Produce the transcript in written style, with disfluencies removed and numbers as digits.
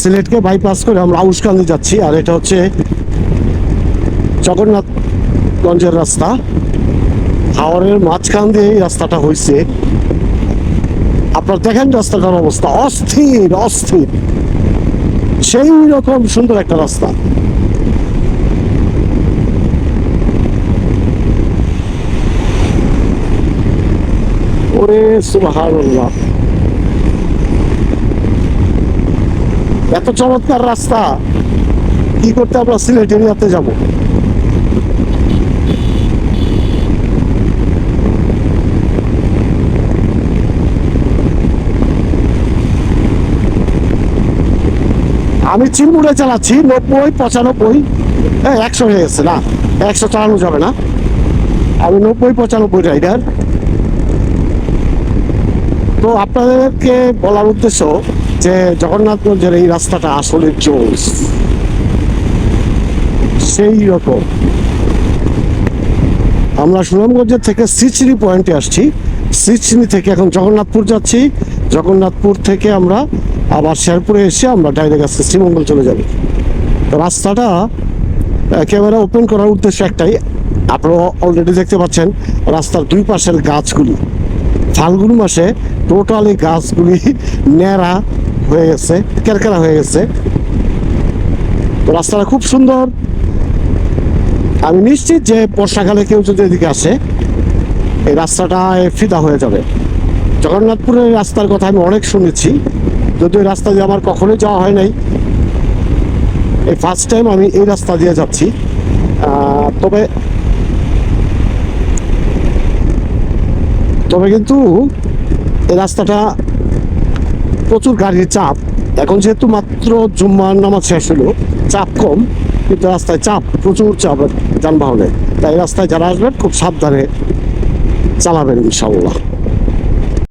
সিলেটকে bypass করে আমরা আউশকান্দি যাচ্ছি, আর এটা হচ্ছে জগন্নাথগঞ্জের রাস্তা। হাওরের মাঝখান দিয়ে এই রাস্তাটা হয়েছে। আপনারা দেখেন রাস্তাটার অবস্থা, অস্থির অস্থির, সেই রকম সুন্দর একটা রাস্তা। ওরে সুবহানাল্লাহ, এত চমৎকার রাস্তা কি করতে আমরা সিলেট এরিয়াতে যাব? আমি চিরমুড়ে চালাচ্ছি 90, 95, 100 হয়ে গেছে, না 100 চালানো যাবে না। আমি 90, 95 রাইডার। তো আপনাদেরকে বলার উদ্দেশ্য যে জগন্নাথগঞ্জের এই রাস্তাটা আসলে জোস, সেই রকম। আমরা সুনামগঞ্জের থেকে সিচড়ি পয়েন্টে আসছি, সিচড়ি থেকে এখন জগন্নাথপুর যাচ্ছি। জগন্নাথপুর থেকে আমরা আবার শেরপুরে এসে আমরা ডাইরেক্ট আসছি শ্রীমঙ্গল চলে যাব। তো রাস্তাটা একেবারে ওপেন করার উদ্দেশ্য একটাই, আপনারা অলরেডি দেখতে পাচ্ছেন রাস্তার দুই পাশের গাছগুলি। ফাল্গুন মাসে টোটালি গাছগুলি ন্যাড়া হয়ে গেছে, কেরকেরা হয়ে গেছে। তো রাস্তাটা খুব সুন্দর। আমি নিশ্চিত যে বর্ষাকালে কেউ যদি এদিকে আসে এই রাস্তাটা ফিদা হয়ে যাবে। জগন্নাথপুরের রাস্তার কথা আমি অনেক শুনেছি, যদিও রাস্তা দিয়ে আমার কখনোই যাওয়া হয় নাই, এই ফার্স্ট টাইম আমি এই রাস্তা দিয়ে যাচ্ছি। তবে তবে কিন্তু এই রাস্তাটা প্রচুর গাড়ির চাপ। এখন যেহেতু মাত্র জুম্মার নামাজ শেষ হলো, চাপ কম, কিন্তু রাস্তায় চাপ, প্রচুর চাপ যানবাহনে। তাই রাস্তায় যারা আসবেন খুব সাবধানে চালাবেন ইনশাআল্লাহ।